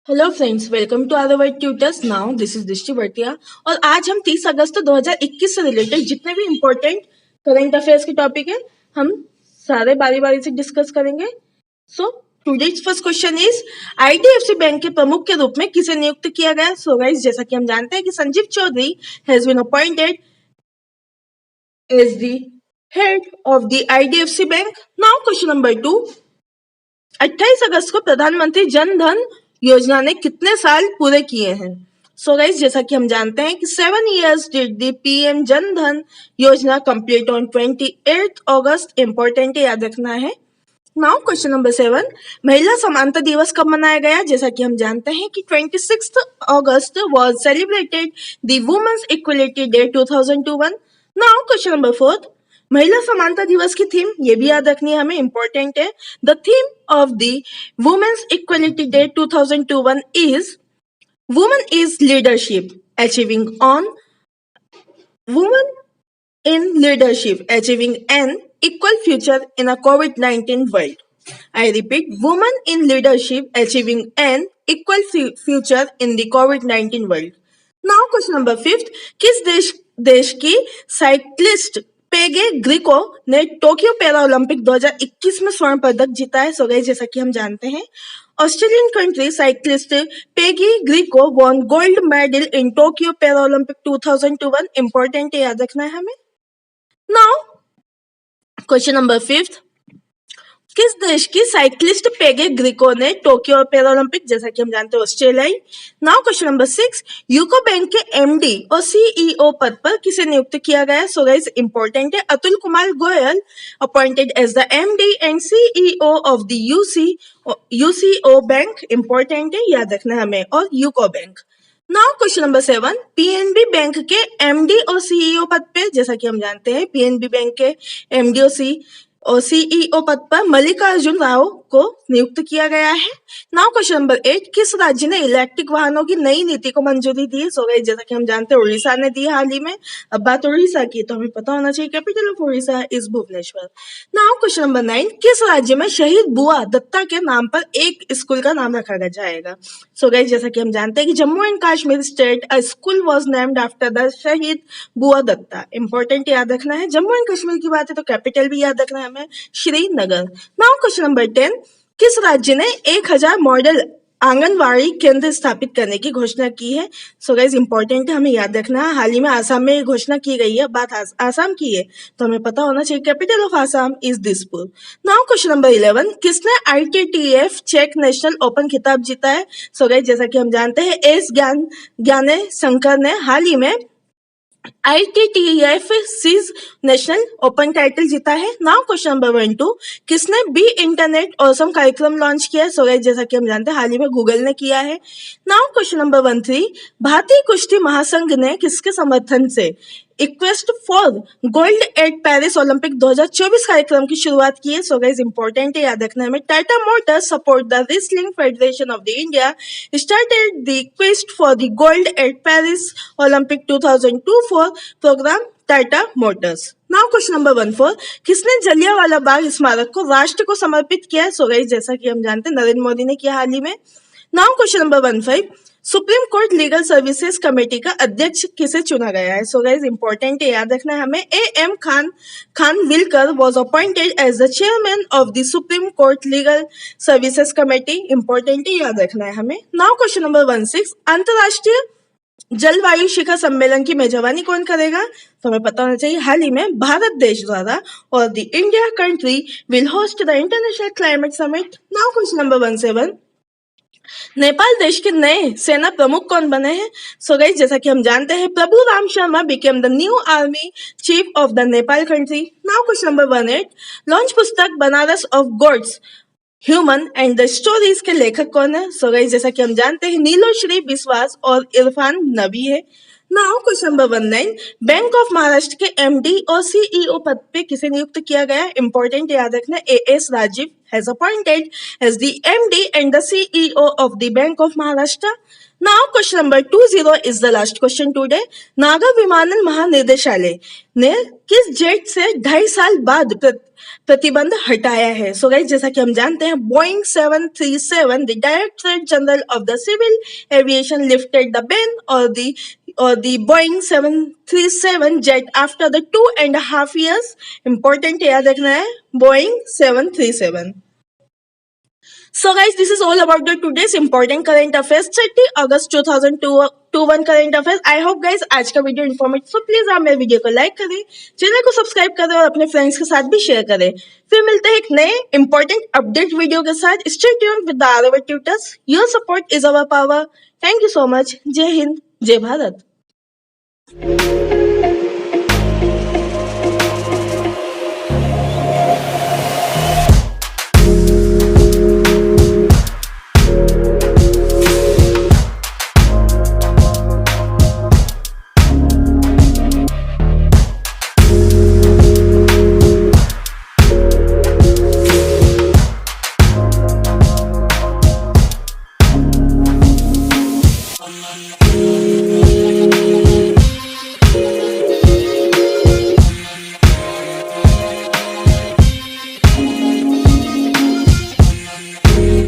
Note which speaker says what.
Speaker 1: Hello friends, welcome to our tutors. Now this is Drishti Bhatia और आज हम 30 अगस्त 2021 से रिलेटेड जितने भी इम्पोर्टेंट करंट अफेयर्स के टॉपिक है हम सारे बारी बारी से डिस्कस करेंगे। So today's first question is IDFC bank के प्रमुख के रूप में किसे नियुक्त किया गया। सो गाइस, जैसा कि हम जानते हैं कि Sanjeev Chaudhary has been appointed as the head of the IDFC bank. Now question number 2, 28 अगस्त को प्रधानमंत्री जन धन योजना ने कितने साल पूरे किए हैं। सो गाइस, जैसा कि हम जानते हैं कि 7 years did the PM Jan Dhan योजना कंप्लीट ऑन 28 अगस्त। इंपॉर्टेंट है, याद रखना है। नाउ क्वेश्चन नंबर 7, महिला समानता दिवस कब मनाया गया। जैसा कि हम जानते हैं कि 26 August was celebrated the women's equality day 2021। Now question number 4, महिला समानता दिवस की थीम ये भी याद रखनी है हमें, इंपॉर्टेंट है। The theme of the women's equality day 2021 is women is leadership achieving on women in leadership, achieving an equal future in a COVID-19 world. I repeat, women in leadership, achieving an equal future in the COVID-19 world. Now question number 5, किस देश की cyclist Paige Greco ने Tokyo para Olympic 2021 में स्वर्ण पदक जीता है। So guys, जैसा कि हम जानते हैं Australian country cyclist Peggy Greco won gold medal in Tokyo para Olympic 2021। Important है, याद रखना है हमें। नाउ क्वेश्चन नंबर 5, किस देश की साइक्लिस्ट पेगे ग्रिको ने टोक्यो पैरालंपिक, जैसा कि हम जानते हैं ऑस्ट्रेलियाई। Now question number 6, UCO bank के एमडी और सीईओ पद पर किसे नियुक्त किया गया। सो गाइस, इंपॉर्टेंट है, Atul Kumar Goyal appointed as the MD and CEO of the UCO bank. Important है, याद रखना हमें, और UCO bank. Now question number 7, PNB bank के एमडी और सीईओ पद पे, जैसा कि हम जानते हैं पीएनबी बैंक के एमडी और सीईओ पद पर मल्लिकार्जुन राव को नियुक्त किया गया है। नाउ क्वेश्चन नंबर 8, किस राज्य ने इलेक्ट्रिक वाहनों की नई नीति को मंजूरी दी है। सो गाइस, जैसा कि हम जानते हैं उड़ीसा ने दी हाल ही में। अब बात उड़ीसा की तो हमें पता होना चाहिए capital of Orissa is Bhubaneswar. Now question number 9, किस राज्य में शहीद बुआ दत्ता के नाम पर एक स्कूल का नाम रखा जाएगा। सो गाइस, जैसा कि हम जानते हैं कि Jammu and Kashmir state a school was named after the शहीद बुआ दत्ता। इंपॉर्टेंट याद रखना है, जम्मू एंड कश्मीर की बात है तो कैपिटल भी याद रखना है हमें, श्रीनगर। नाउ क्वेश्चन नंबर 10, किस राज्य ने 1000 मॉडल आंगनवाड़ी केंद्र स्थापित करने की घोषणा की है। सो गाइस, इंपॉर्टेंट है, हमें याद रखना है, हाल ही में आसाम में घोषणा की गई है। बात आसाम की है तो हमें पता होना चाहिए capital of Assam is Dispur. Now question number 11, किसने आईटीटीएफ चेक नेशनल ओपन खिताब जीता है। सो गाइस, जैसा कि हम जानते हैं एस ज्ञाने शंकर ने हाल ही में आईटीटीएफ सीज नेशनल ओपन टाइटल जीता है। नाउ क्वेश्चन नंबर 12, किसने बी इंटरनेट ऑसम कार्यक्रम लॉन्च किया है। सो गाइस, जैसा कि हम जानते हैं हाल ही में गूगल ने किया है। नाउ क्वेश्चन नंबर 13, भारतीय कुश्ती महासंघ ने किसके समर्थन से a quest for gold at Paris Olympic 2024 कार्यक्रम की शुरुआत की है। सो गाइस, इंपॉर्टेंट है, याद रखना है। Tata Motors support the wrestling federation of the India started the quest for the gold at Paris Olympic 2024 programme Tata Motors. Now question number 14, किसने जलियांवाला बाग स्मारक को राष्ट्र को समर्पित किया है। सो गाइस, जैसा कि हम जानते हैं नरेंद्र मोदी ने किया हाल ही में। Now question number 15, supreme court legal services committee का अध्यक्ष किसे चुना गया है। सो गाइस, इंपॉर्टेंट है, याद रखना है हमें। AM Khanwilkar was appointed as the chairman of the supreme court legal services committee. Important है, याद रखना है हमें। नाउ क्वेश्चन नंबर 16, अंतरराष्ट्रीय जलवायु शिखर सम्मेलन की मेजबानी कौन करेगा। तो हमें पता होना चाहिए हाल ही में भारत देश द्वारा और the India country will host the international climate summit. Now question number 17, Nepal देश के नए सेना प्रमुख कौन बने हैं। सो गाइस, जैसा कि हम जानते हैं Prabhu Ram Sharma became the new army chief of the Nepal country. Now question number 18, launch पुस्तक Banaras of gods human and the stories के लेखक कौन है। सो गाइस, जैसा कि हम जानते हैं नीलोश्री विश्वास और इरफान नबी है। Now question number 19, bank of Maharashtra के एमडी और सीईओ पद पे किसे नियुक्त किया गया। इंपॉर्टेंट याद रखना, AS Rajeev has appointed as the MD and the CEO of the bank of Maharashtra. Now question number 20 is the last question today. नागर विमानन महानिदेशालय ने किस जेट से 2.5 साल बाद प्रतिबंध हटाया है? सो गाइस, जैसा कि हम जानते हैं, Boeing 737, the director general of the civil aviation lifted the ban or the Boeing 737 jet after the 2.5 years. Important याद रखना है, Boeing 737. So guys, this is all about the today's important current affairs, 30 August 2021 current affairs. I hope guys आज का video informative, so please आप मेरे video को like करें, channel को सब्सक्राइब करें और अपने फ्रेंड्स के साथ भी शेयर करें. फिर मिलते हैं एक नए इंपॉर्टेंट अपडेट वीडियो के साथ. Stay tuned with the ROV tutors. Your support is our power. Thank you so much. जय हिंद, जय भारत.